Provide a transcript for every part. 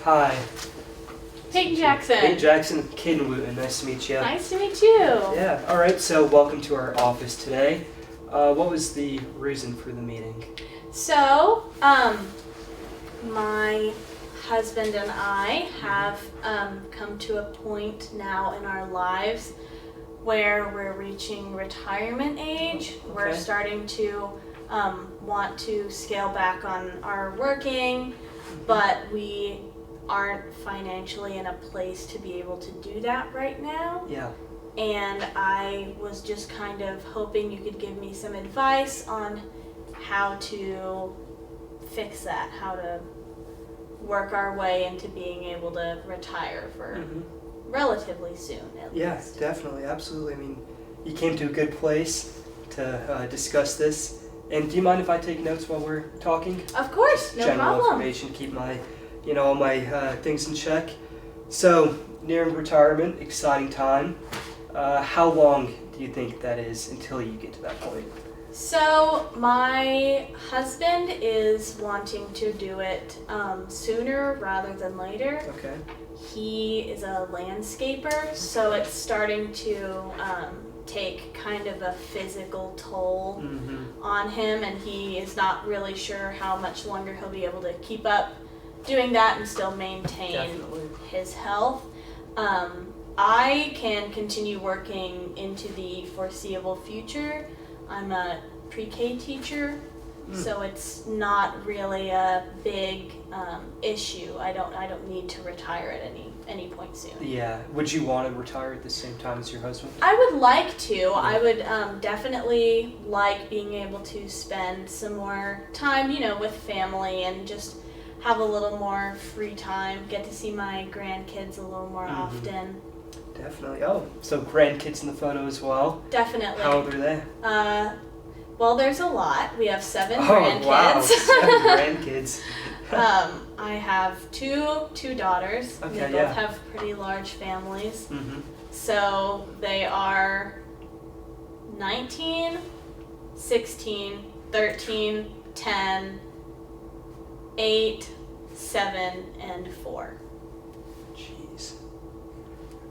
Hi. Peyton Jackson. Peyton Jackson, Kaden Wootton. Nice to meet you. Nice to meet you. Yeah. All right. So welcome to our office today. What was the reason for the meeting? So, my husband and I have come to a point now in our lives where we're reaching retirement age. Okay. We're starting to want to scale back on our working, but we aren't financially in a place to be able to do that right now. Yeah. And I was just kind of hoping you could give me some advice on how to fix that, how to work our way into being able to retire for relatively soon, at least. Yeah, definitely, absolutely. I mean, you came to a good place to discuss this. And do you mind if I take notes while we're talking? Of course, no General problem. information, keep my, all my things in check. So, nearing retirement, exciting time. How long do you think that is until you get to that point? So my husband is wanting to do it sooner rather than later. Okay. He is a landscaper, so it's starting to take kind of a physical toll on him, and he is not really sure how much longer he'll be able to keep up doing that and still maintain his health. I can continue working into the foreseeable future. I'm a pre-K teacher, so it's not really a big issue. I don't need to retire at any point soon. Yeah. Would you want to retire at the same time as your husband? I would like to. Yeah. I would definitely like being able to spend some more time, with family and just have a little more free time, get to see my grandkids a little more often. Definitely. Oh, so grandkids in the photo as well? Definitely. How old are they? Well, there's a lot. We have 7 Oh, grandkids. wow. 7 grandkids. I have two daughters. Okay, they both have pretty large families. So they are 19, 16, 13, 10, 8, 7, and 4. Jeez.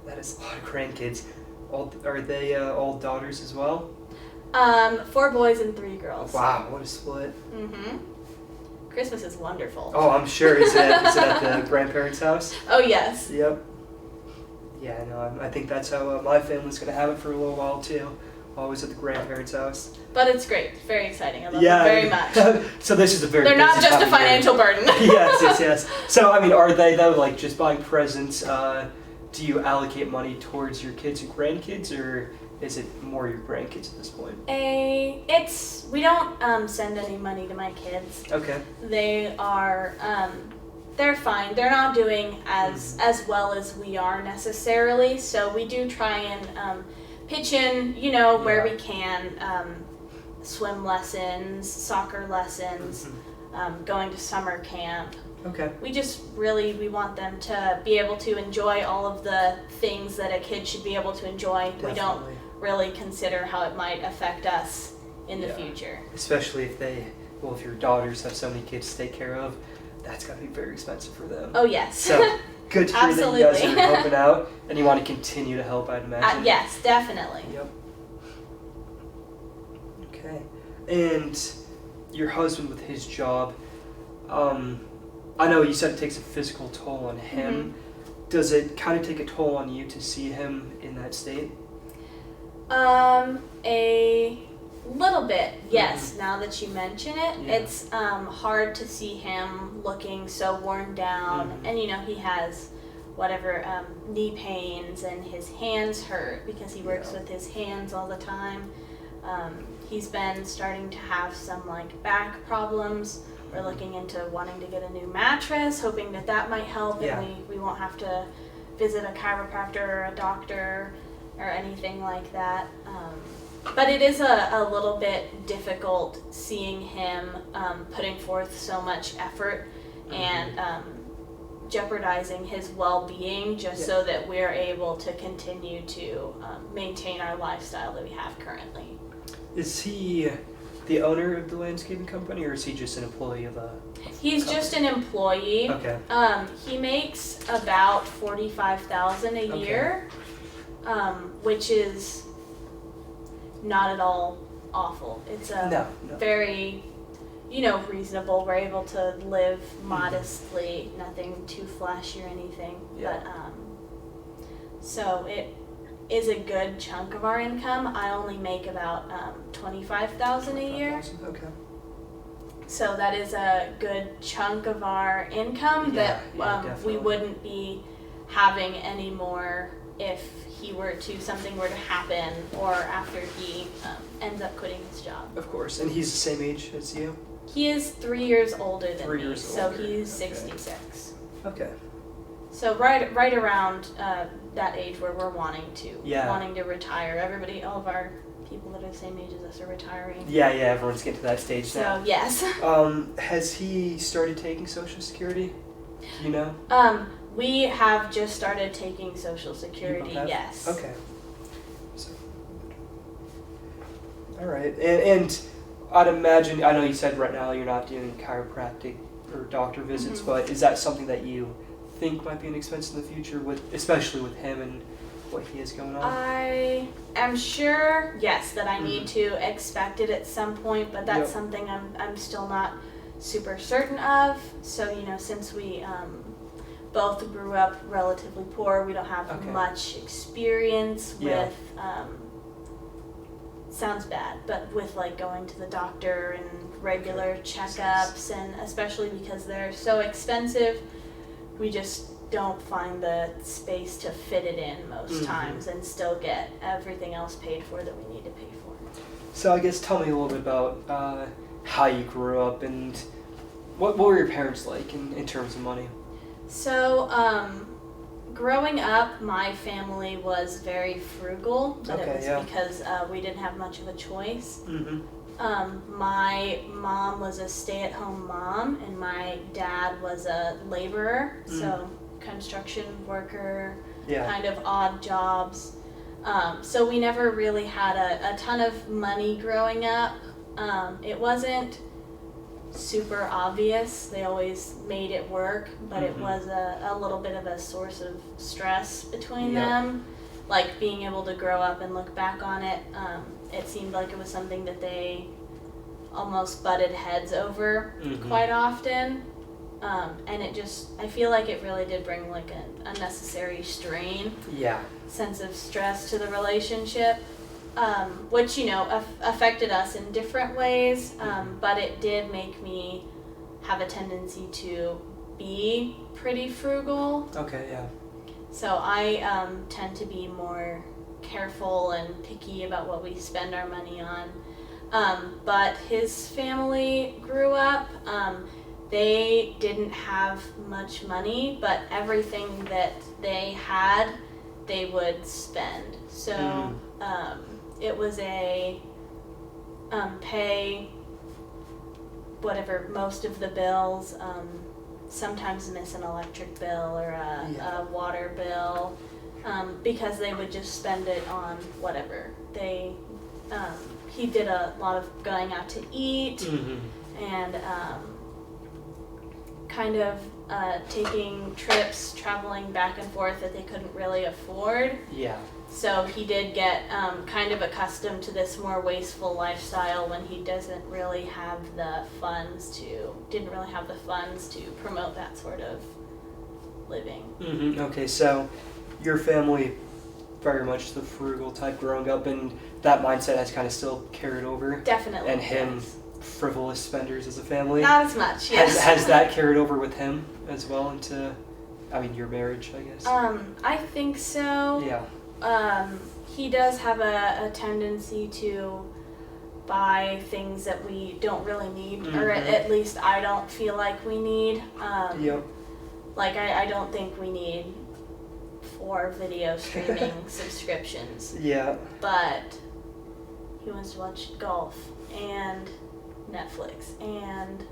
That is a lot of grandkids. Are they all daughters as well? 4 boys and 3 girls. Wow, what a split. Christmas is wonderful. Oh, I'm sure. Is it at the grandparents' house? Oh, yes. Yep. Yeah, no, I think that's how my family's going to have it for a little while, too. Always at the grandparents' house. But it's great. It's very exciting. I love it very much. So this is a very They're not just a financial burden. Yes. So, are they, though, like, just buying presents? Do you allocate money towards your kids and grandkids, or is it more your grandkids at this point? We don't send any money to my kids. Okay. They are, they're fine. They're not doing as well as we are necessarily, so we do try and pitch in, where we can, swim lessons, soccer lessons, going to summer camp. Okay. We want them to be able to enjoy all of the things that a kid should be able to enjoy. Definitely. We don't really consider how it might affect us in the future. Especially if your daughters have so many kids to take care of, that's got to be very expensive for them. Oh, yes. So, good to hear that you guys are helping out, and you want to continue to help, I'd imagine. Yes, definitely. Yep. Okay. And your husband with his job, I know you said it takes a physical toll on him. Does it kind of take a toll on you to see him in that state? A little bit, yes. Now that you mention it, it's hard to see him looking so worn down, and he has whatever knee pains, and his hands hurt because he works with his hands all the time. He's been starting to have some back problems. We're looking into wanting to get a new mattress, hoping that might help, and we won't have to visit a chiropractor or a doctor or anything like that. But it is a little bit difficult seeing him putting forth so much effort and jeopardizing his well-being just so that we're able to continue to maintain our lifestyle that we have currently. Is he the owner of the landscaping company, or is he just an employee of a? He's company? just an employee. Okay. He makes about $45,000 a year, which is not at all awful. It's No. very, reasonable. We're able to live modestly, nothing too flashy or anything. Yeah. But so it is a good chunk of our income. I only make about $25,000 a year. Okay. So that is a good chunk of our income that we definitely. wouldn't be having anymore if something were to happen or after he ends up quitting his job. Of course, and he's the same age as you. He is 3 years older than 3 me, years so older. he's Okay. 66. Okay. So right around that age where we're wanting to retire. All of our people that are the same age as us are retiring. Yeah, everyone's getting to that stage now. So yes. Has he started taking Social Security? Do you know? We have just started taking Social You Security. both have? Yes. Okay. So, all right, and I'd imagine. I know you said right now you're not doing chiropractic or doctor visits, but is that something that you think might be an expense in the future, especially with him and what he has going on? I am sure, yes, that I need to expect it at some point, but that's something I'm still not super certain of. So since we both grew up relatively poor, we don't have much experience with. Sounds bad, but with like going to the doctor and regular checkups, and especially because they're so expensive, we just don't find the space to fit it in most times and still get everything else paid for that we need to pay for. So I guess tell me a little bit about how you grew up and what were your parents like in terms of money? So, growing up, my family was very frugal, but it was because we didn't have much of a choice. My mom was a stay-at-home mom, and my dad was a laborer, so construction worker, kind of odd jobs. So we never really had a ton of money growing up. It wasn't super obvious. They always made it work, but it was a little bit of a source of stress between them. Like being able to grow up and look back on it, it seemed like it was something that they almost butted heads over quite often. And I feel like it really did bring like an unnecessary strain, sense of stress to the relationship. Which affected us in different ways, but it did make me have a tendency to be pretty frugal. Okay, yeah. So I tend to be more careful and picky about what we spend our money on. But his family grew up. They didn't have much money, but everything that they had, they would spend. So. It was a pay whatever most of the bills, sometimes miss an electric bill or a water bill, because they would just spend it on whatever. He did a lot of going out to eat and kind of taking trips, traveling back and forth that they couldn't really afford. Yeah. So he did get kind of accustomed to this more wasteful lifestyle when he didn't really have the funds to promote that sort of living. Okay, so your family very much the frugal type growing up, and that mindset has kind of still carried over. Definitely. And him, frivolous spenders as a family. Not as much. Yes. Has that carried over with him as well into, your marriage, I guess? I think so. Yeah. He does have a tendency to buy things that we don't really need, or at least I don't feel like we need. Like I don't think we need 4 video streaming subscriptions. Yeah. But he wants to watch golf and Netflix and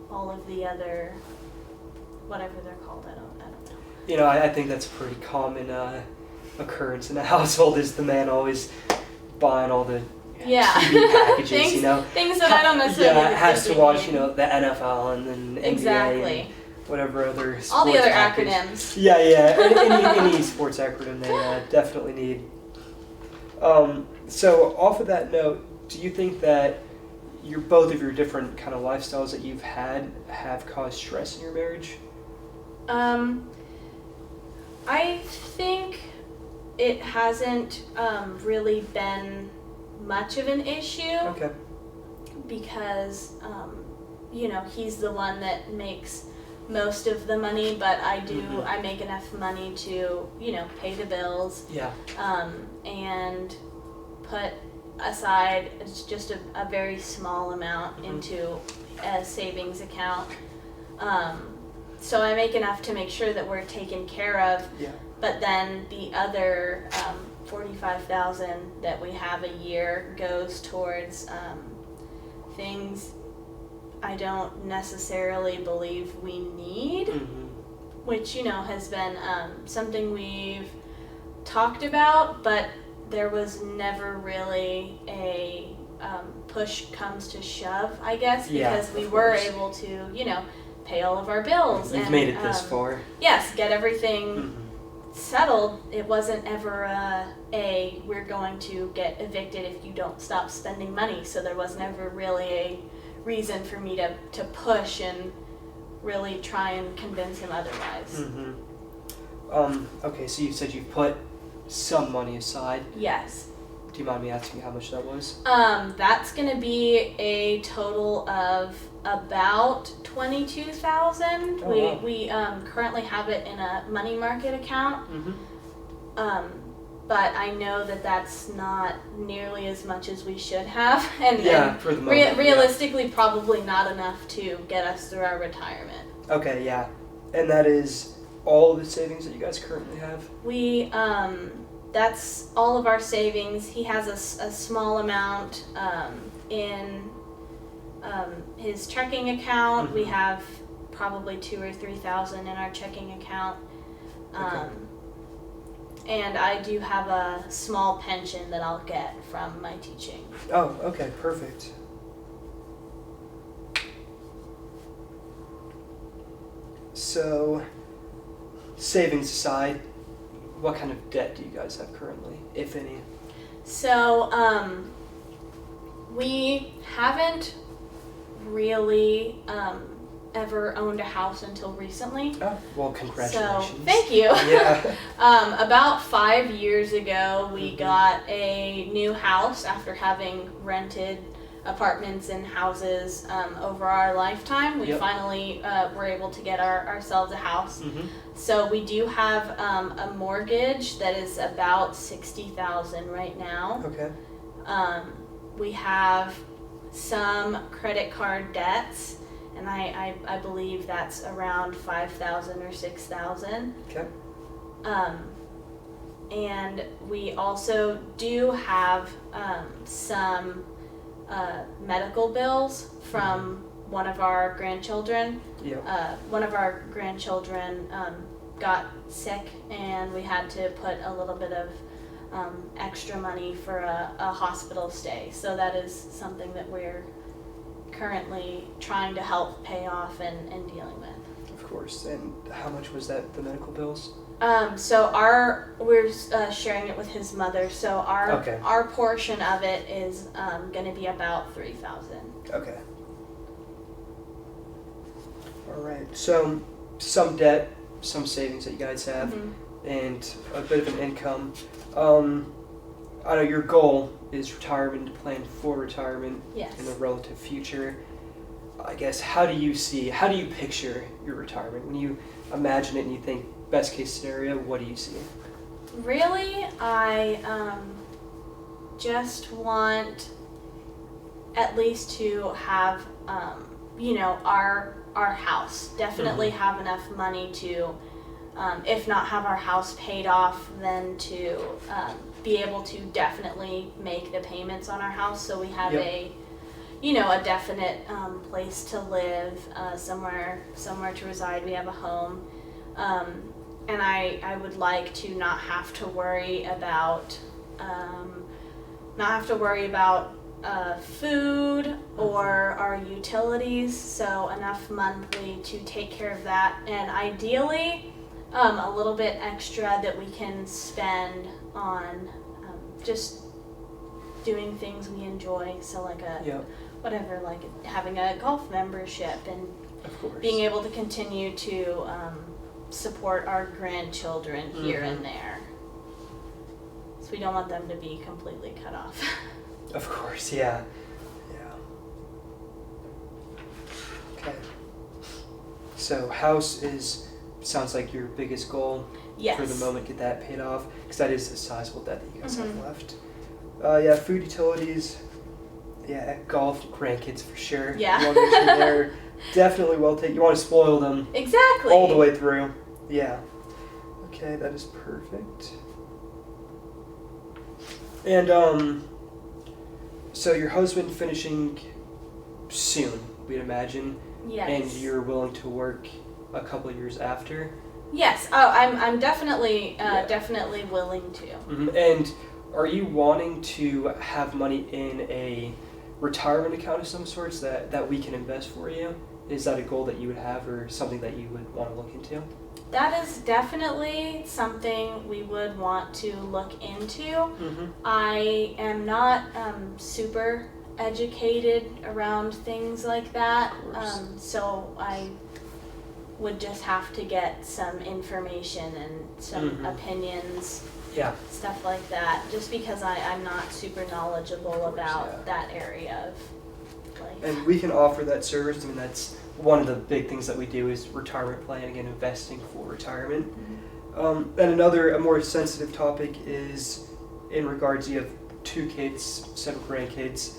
all of the other, whatever they're called. I don't know. I think that's a pretty common occurrence in the household, is the man always buying all the Yeah. TV packages, things, you know. things that I don't necessarily. Yeah, has to watch, need. you know, the NFL and then NBA Exactly. and whatever other sports All the other package. acronyms. Yeah, any sports acronym they definitely need. So off of that note, do you think that both of your different kind of lifestyles that you've had have caused stress in your marriage? I think it hasn't really been much of an issue. Okay. Because you know, he's the one that makes most of the money, but I make enough money to, you know, pay the bills. Yeah. And put aside just a very small amount into a savings account. So I make enough to make sure that we're taken care of. Yeah. But then the other $45,000 that we have a year goes towards things I don't necessarily believe we need, which, you know, has been something we've talked about, but there was never really a push comes to shove, I guess, because we were able to, you know, pay all of our bills. You've made it this far. Yes, get everything settled. It wasn't ever we're going to get evicted if you don't stop spending money, so there was never really a reason for me to push and really try and convince him otherwise. Okay, so you said you put some money aside. Yes. Do you mind me asking how much that was? That's gonna be a total of about $22,000. Oh, wow. We currently have it in a money market account. But I know that that's not nearly as much as we should have, and for the moment, realistically, probably not enough to get us through our retirement. Okay, yeah, and that is all the savings that you guys currently have? We that's all of our savings. He has a small amount in his checking account. We have probably $2,000 or $3,000 in our checking account. Okay. And I do have a small pension that I'll get from my teaching. Oh, okay, perfect. So, savings aside, what kind of debt do you guys have currently, if any? So, we haven't really ever owned a house until recently. Oh, well, congratulations. So, thank you. Yeah. About 5 years ago, we got a new house after having rented apartments and houses over our lifetime. We finally were able to get ourselves a house. So we do have a mortgage that is about $60,000 right now. Okay. We have some credit card debts, and I believe that's around $5,000 or $6,000. Okay. And we also do have some medical bills from one of our grandchildren. One of our grandchildren got sick, and we had to put a little bit of extra money for a hospital stay. So that is something that we're currently trying to help pay off and dealing with. Of course. And how much was that, the medical bills? So we're sharing it with his mother. So our portion of it is going to be about $3,000. Okay. All right. So some debt, some savings that you guys have, and a bit of an income. I know your goal is retirement, to plan for retirement in the relative future. I guess, how do you picture your retirement? When you imagine it and you think best case scenario, what do you see? Really, I just want at least to have, our house. Definitely have enough money to, if not have our house paid off, then to be able to definitely make the payments on our house, so we have a definite place to live, somewhere to reside. We have a home. And I would like to not have to worry about not have to worry about food or our utilities, so enough monthly to take care of that, and ideally a little bit extra that we can spend on just doing things we enjoy, so like whatever, like having a golf membership and being able to continue to support our grandchildren here and there. So we don't want them to be completely cut off. Of course, yeah. Okay. So house sounds like your biggest goal for the moment. Get that paid off, because that is a sizable debt that you guys have left. Food, utilities, golf, grandkids for sure. Yeah. You want to make sure they're definitely well taken. You want to spoil them exactly all the way through. Yeah. Okay, that is perfect. And so your husband finishing soon, we'd imagine. Yes. And you're willing to work a couple of years after. Yes. Oh, I'm definitely definitely willing to. And are you wanting to have money in a retirement account of some sorts that we can invest for you? Is that a goal that you would have, or something that you would want to look into? That is definitely something we would want to look into. I am not super educated around things like that, so I would just have to get some information and some opinions, stuff like that, just because I'm not super knowledgeable about that area of life. And we can offer that service. I mean, that's one of the big things that we do is retirement planning and investing for retirement. And a more sensitive topic is in regards, you have 2 kids, 7 grandkids.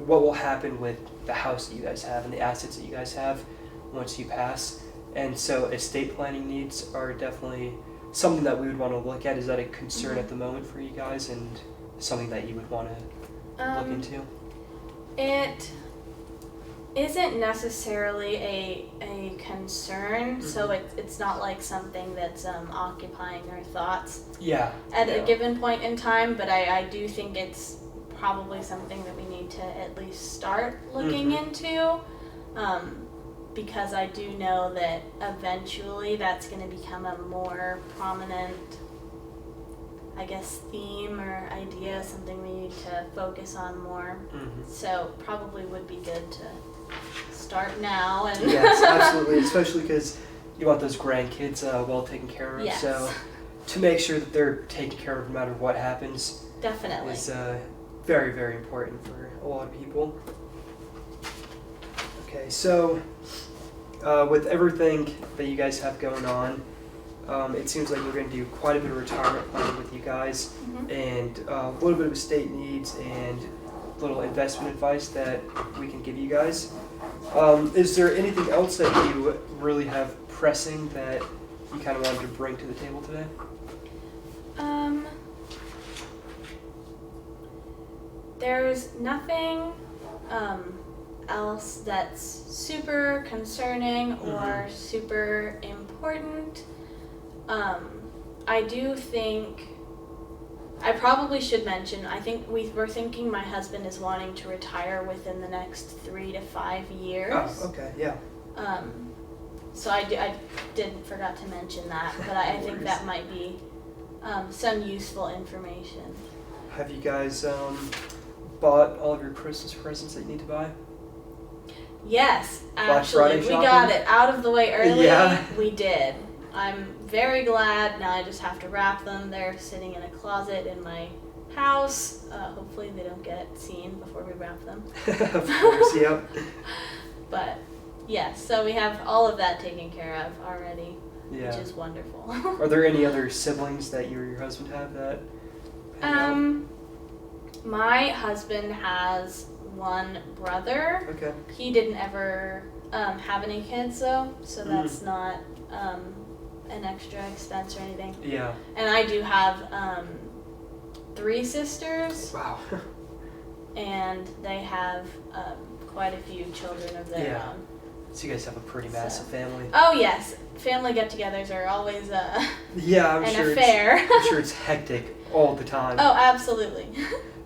What will happen with the house that you guys have and the assets that you guys have once you pass? And so estate planning needs are definitely something that we would want to look at. Is that a concern at the moment for you guys, and something that you would want to look into? It isn't necessarily a concern, so it's not like something that's occupying our thoughts at a given point in time, but I do think it's probably something that we need to at least start looking into, because I do know that eventually that's going to become a more prominent, I guess, theme or idea, something we need to focus on more. So probably would be good to start now. And yes, absolutely, especially because you want those grandkids well taken care of. Yes. So to make sure that they're taken care of no matter what happens definitely is very, very important for a lot of people. Okay, so with everything that you guys have going on, it seems like we're going to do quite a bit of retirement planning with you guys, and a little bit of estate needs and little investment advice that we can give you guys. Is there anything else that you really have pressing that you kind of wanted to bring to the table today? There's nothing else that's super concerning or super important. I do think I probably should mention, I think we're thinking my husband is wanting to retire within the next 3 to 5 years. Oh, okay, yeah. So I forgot to mention that, but I think that might be some useful information. Have you guys bought all of your Christmas presents that you need to buy? Yes, Black actually, Friday we shopping? got it out of the way early. Yeah. We did. I'm very glad. Now I just have to wrap them. They're sitting in a closet in my house. Hopefully they don't get seen before we wrap them. Of course, yep. But yes, so we have all of that taken care of already, Yeah. which is wonderful. Are there any other siblings that you or your husband have that? My husband has one brother. Okay. He didn't ever have any kids though, so that's not an extra expense or anything. Yeah. And I do have 3 sisters. Wow. And they have quite a few children of their own. So you guys have a pretty massive family. Oh yes, family get-togethers are always yeah, I'm an sure affair. I'm sure it's hectic all the time. Oh, absolutely.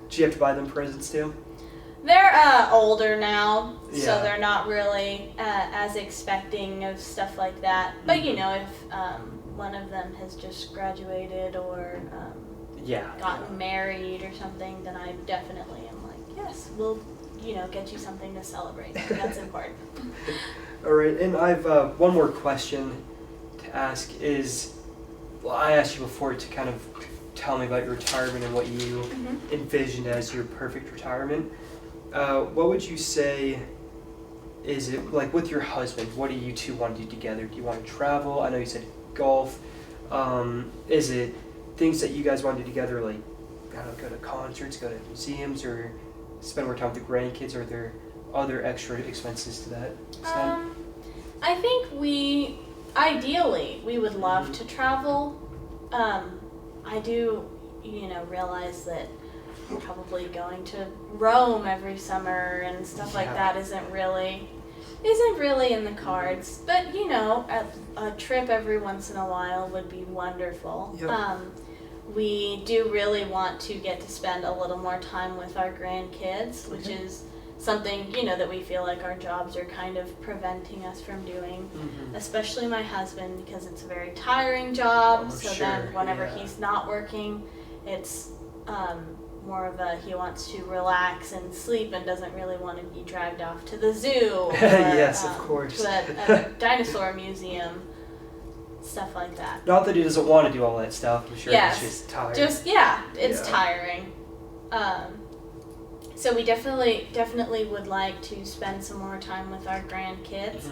Do you have to buy them presents too? They're older now, Yeah. so they're not really as expecting of stuff like that. But Mhm. you know, if one of them has just graduated or gotten married or something, then I definitely am like, yes, we'll get you something to celebrate. That's important. All right, and I've one more question to ask is, well, I asked you before to kind of tell me about your retirement and what you envisioned as your perfect retirement. What would you say is it, like with your husband, what do you two want to do together? Do you want to travel? I know you said golf. Is it things that you guys want to do together, like, I don't know, go to concerts, go to museums, or spend more time with the grandkids? Are there other extra expenses to that extent? I think ideally, we would love to travel. I do, realize that probably going to Rome every summer and stuff like that isn't really in the cards. But a trip every once in a while would be wonderful. Yep. We do really want to get to spend a little more time with our grandkids, which is something that we feel like our jobs are kind of preventing us from doing. Especially my husband, because it's a very tiring job. Then whenever he's not working, it's more of he wants to relax and sleep and doesn't really want to be dragged off to the zoo or yes, of course. to a dinosaur museum, stuff like that. Not that he doesn't want to do all that stuff. I'm sure Yes. he's just tired. It's tiring. So we definitely would like to spend some more time with our grandkids.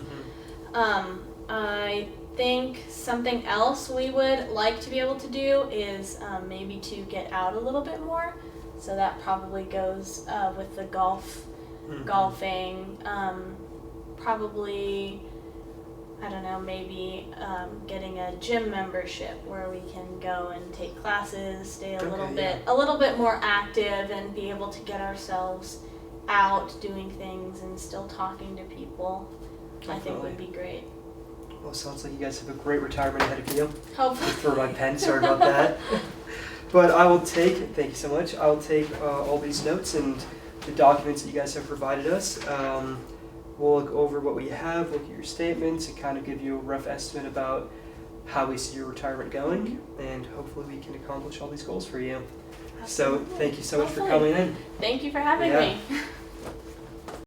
I think something else we would like to be able to do is maybe to get out a little bit more. So that probably goes with the golfing. Probably, I don't know, maybe getting a gym membership where we can go and take classes, stay a little bit more active, and be able to get ourselves out doing things and still talking to people. Definitely. I think would be great. Well, sounds like you guys have a great retirement ahead of you. Hopefully. For my pen, sorry about that. But thank you so much. I'll take all these notes and the documents that you guys have provided us. We'll look over what we have, look at your statements, and kind of give you a rough estimate about how we see your retirement going, and hopefully we can accomplish all these goals for you. Absolutely. So thank you so much for coming in. Thank you for having me.